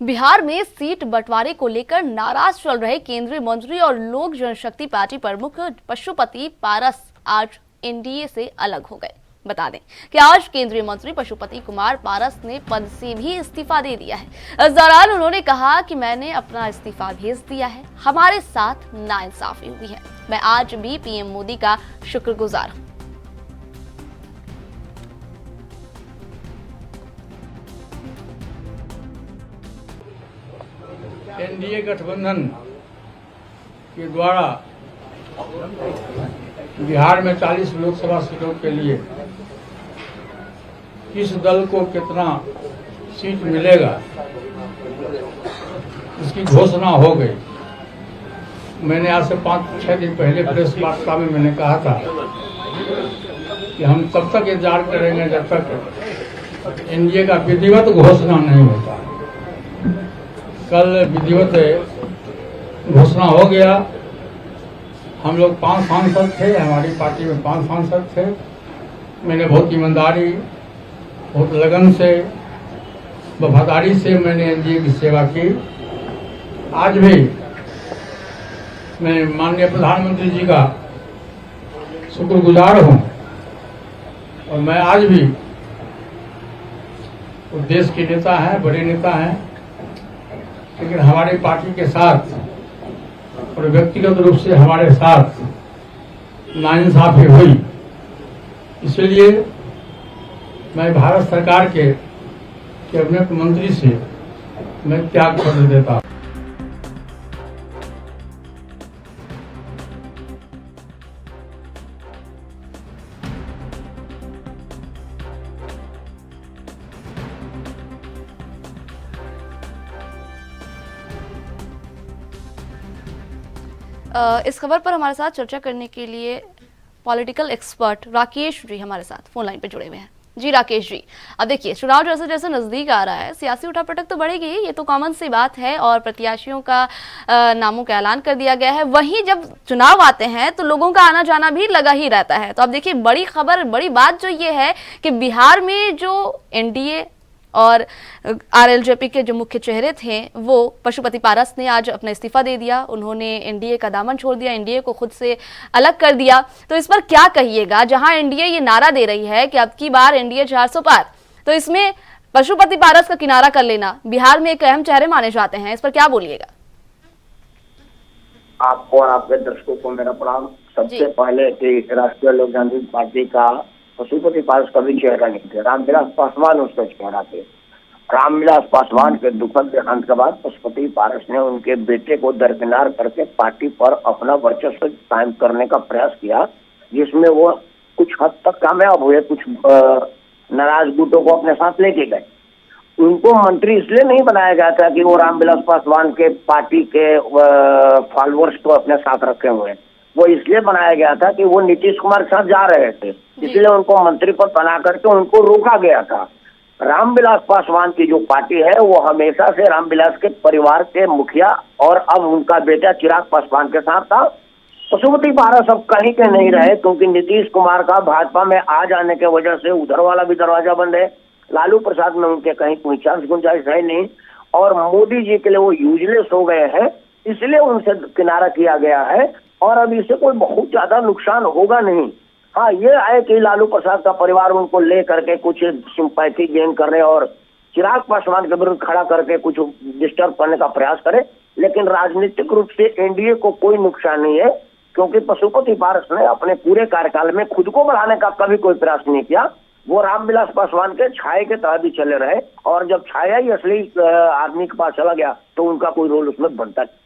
बिहार में सीट बंटवारे को लेकर नाराज चल रहे केंद्रीय मंत्री और लोक जनशक्ति पार्टी प्रमुख पशुपति पारस आज एनडीए से अलग हो गए। बता दें कि आज केंद्रीय मंत्री पशुपति कुमार पारस ने पद से भी इस्तीफा दे दिया है। इस दौरान उन्होंने कहा कि मैंने अपना इस्तीफा भेज दिया है, हमारे साथ नाइंसाफी हुई है, मैं आज भी पीएम मोदी का शुक्रगुजार हूं। एनडीए गठबंधन के द्वारा बिहार में 40 लोकसभा सीटों के लिए किस दल को कितना सीट मिलेगा इसकी घोषणा हो गई। मैंने आज से 5-6 दिन पहले प्रेस वार्ता में मैंने कहा था कि हम तब तक इंतजार करेंगे जब तक एनडीए का विधिवत घोषणा नहीं होता। कल विधिवत घोषणा हो गया। हम लोग 5 सांसद थे, हमारी पार्टी में 5 सांसद थे। मैंने बहुत ईमानदारी, बहुत लगन से, वफादारी से मैंने एनडीए की सेवा की। आज भी मैं माननीय प्रधानमंत्री जी का शुक्रगुजार हूँ और मैं आज भी वो देश के नेता हैं, बड़े नेता हैं, लेकिन हमारी पार्टी के साथ और व्यक्तिगत रूप से हमारे साथ नाइंसाफी हुई। इसलिए मैं भारत सरकार के कैबिनेट मंत्री से मैं त्याग पत्र देता हूं। इस खबर पर हमारे साथ चर्चा करने के लिए पॉलिटिकल एक्सपर्ट राकेश जी हमारे साथ फोन लाइन पे जुड़े हुए हैं। जी राकेश जी, अब देखिए चुनाव जैसे जैसे नजदीक आ रहा है, सियासी उठापटक तो बढ़ेगी, ये तो कॉमन सी बात है और प्रत्याशियों का नामों का ऐलान कर दिया गया है। वहीं जब चुनाव आते हैं तो लोगों का आना जाना भी लगा ही रहता है। तो अब देखिए बड़ी खबर, बड़ी बात जो ये है कि बिहार में जो एनडीए और आरएलजेपी के जो मुख्य चेहरे थे वो पशुपति पारस ने आज अपना इस्तीफा दे दिया। उन्होंने एनडीए का दामन छोड़ दिया, एनडीए को खुद से अलग कर दिया। तो इस पर क्या कहिएगा, जहां एनडीए ये नारा दे रही है कि अब की बार एनडीए 400 पार, तो इसमें पशुपति पारस का किनारा कर लेना बिहार में एक अहम चेहरे माने जाते हैं, इस पर क्या बोलिएगा? आपको और आपके दर्शकों को मेरा प्रणाम। सबसे पहले राष्ट्रीय लोक जनशक्ति पार्टी का पशुपति पारस कभी चेहरा नहीं थे, रामविलास पासवान उसका चेहरा थे। रामविलास पासवान के दुखद देहांत के बाद पशुपति पारस ने उनके बेटे को दरकिनार करके पार्टी पर अपना वर्चस्व कायम करने का प्रयास किया, जिसमें वो कुछ हद तक कामयाब हुए। कुछ नाराज गुटों को अपने साथ लेके गए। उनको मंत्री इसलिए नहीं बनाया गया था कि वो रामविलास पासवान के पार्टी के फॉलोअर्स को अपने साथ रखे हुए, वो इसलिए बनाया गया था कि वो नीतीश कुमार के साथ जा रहे थे, इसलिए उनको मंत्री पद बना करके उनको रोका गया था। रामविलास पासवान की जो पार्टी है वो हमेशा से रामविलास के परिवार के मुखिया और अब उनका बेटा चिराग पासवान के साथ था। पशुपति पारस अब कहीं के नहीं रहे, क्योंकि नीतीश कुमार का भाजपा में आ जाने के वजह से उधर वाला भी दरवाजा बंद है। लालू प्रसाद में उनके कहीं कोई चांस गुंजाइश है नहीं और मोदी जी के लिए वो यूजलेस हो गए हैं, इसलिए उनसे किनारा किया गया है और अब इससे कोई बहुत ज्यादा नुकसान होगा नहीं। हाँ, ये है कि लालू प्रसाद का परिवार उनको ले करके कुछ सिंपैथी गेन करने और चिराग पासवान के विरुद्ध खड़ा करके कुछ डिस्टर्ब करने का प्रयास करे, लेकिन राजनीतिक रूप से एनडीए को कोई नुकसान नहीं है, क्योंकि पशुपति पारस ने अपने पूरे कार्यकाल में खुद को बढ़ाने का कभी कोई प्रयास नहीं किया। वो रामविलास पासवान के छाये के तहत ही चले रहे और जब छाया ही असली आदमी के पास चला गया तो उनका कोई रोल उसमें बनता नहीं।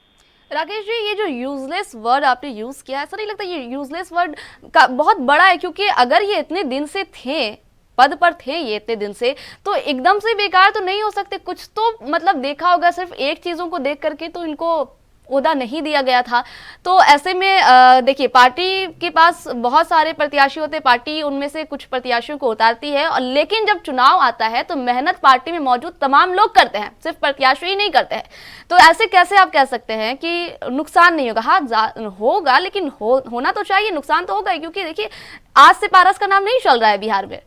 राकेश जी, ये जो यूजलेस वर्ड आपने यूज किया, ऐसा नहीं लगता ये यूजलेस वर्ड का बहुत बड़ा है? क्योंकि अगर ये इतने दिन से थे, पद पर थे ये इतने दिन से, तो एकदम से बेकार तो नहीं हो सकते। कुछ तो मतलब देखा होगा, सिर्फ एक चीजों को देख करके तो इनको ओहदा नहीं दिया गया था। तो ऐसे में देखिए पार्टी के पास बहुत सारे प्रत्याशी होते हैं, पार्टी उनमें से कुछ प्रत्याशियों को उतारती है, और लेकिन जब चुनाव आता है तो मेहनत पार्टी में मौजूद तमाम लोग करते हैं, सिर्फ प्रत्याशी ही नहीं करते हैं। तो ऐसे कैसे आप कह सकते हैं कि नुकसान नहीं होगा? हाँ होगा, लेकिन होना तो चाहिए, नुकसान तो होगा ही, क्योंकि देखिए आज से पारस का नाम नहीं चल रहा है बिहार में।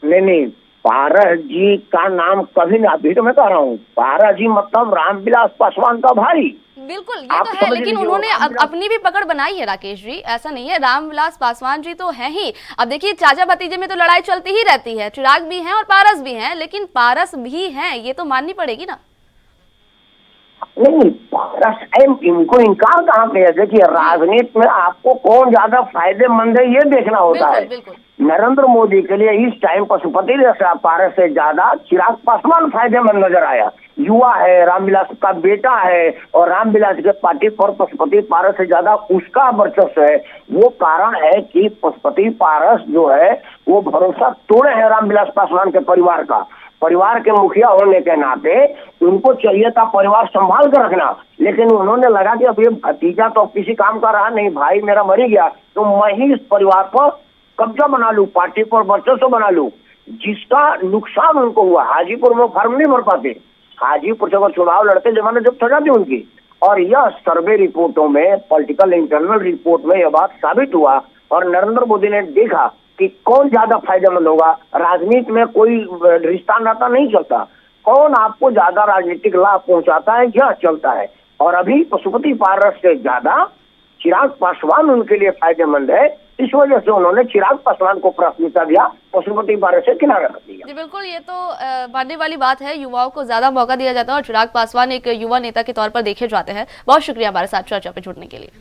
नहीं, पारस जी का नाम कभी ना, अभी तो मैं कह रहा हूँ, पारस जी मतलब रामविलास पासवान का भाई। बिल्कुल, ये तो है, लेकिन उन्होंने अपनी भी पकड़ बनाई है राकेश जी, ऐसा नहीं है। रामविलास पासवान जी तो है ही। अब देखिए, चाचा भतीजे में तो लड़ाई चलती ही रहती है, चिराग भी हैं और पारस भी हैं, लेकिन पारस भी हैं, ये तो माननी पड़ेगी ना। नहीं, पारस इनको इनकार कहाँ किया? देखिए, राजनीति में आपको कौन ज्यादा फायदेमंद है ये देखना होता है। बिल्कुल। नरेंद्र मोदी के लिए इस टाइम पशुपति पारस से ज्यादा चिराग पासवान फायदेमंद नजर आया। युवा है, रामविलास का बेटा है, और रामविलास के पार्टी पर पशुपति पारस से ज्यादा उसका वर्चस्व है। वो कारण है कि पशुपति पारस जो है वो भरोसा तोड़े हैं रामविलास पासवान के परिवार का। परिवार के मुखिया होने के नाते उनको चाहिए था परिवार संभाल कर रखना, लेकिन उन्होंने लगा कि अब ये भतीजा तो किसी काम का रहा नहीं, भाई मेरा मर ही गया, तो मैं ही इस परिवार पर कब्जा बना लूं, पार्टी पर वर्चस्व बना लूं, जिसका नुकसान उनको हुआ। हाजीपुर में फॉर्म नहीं भर पाते, हाजीपुर से अगर चुनाव लड़ते जमाने जब सजा थी उनकी। और यह सर्वे रिपोर्टों में, पॉलिटिकल इंटरनल रिपोर्ट में यह बात साबित हुआ, और नरेंद्र मोदी ने देखा कि कौन ज्यादा फायदेमंद होगा। राजनीति में कोई रिश्ता नाता नहीं चलता, कौन आपको ज्यादा राजनीतिक लाभ पहुंचाता है यह चलता है। और अभी पशुपति पारस से ज्यादा चिराग पासवान उनके लिए फायदेमंद है, इस वजह से उन्होंने चिराग पासवान को प्राथमिकता दिया, पशुपति पारस से किनारा कर दिया। जी बिल्कुल, ये तो मानने वाली बात है, युवाओं को ज्यादा मौका दिया जाता है और चिराग पासवान एक युवा नेता के तौर पर देखे जाते हैं। बहुत शुक्रिया हमारे साथ चर्चा पे जुड़ने के लिए।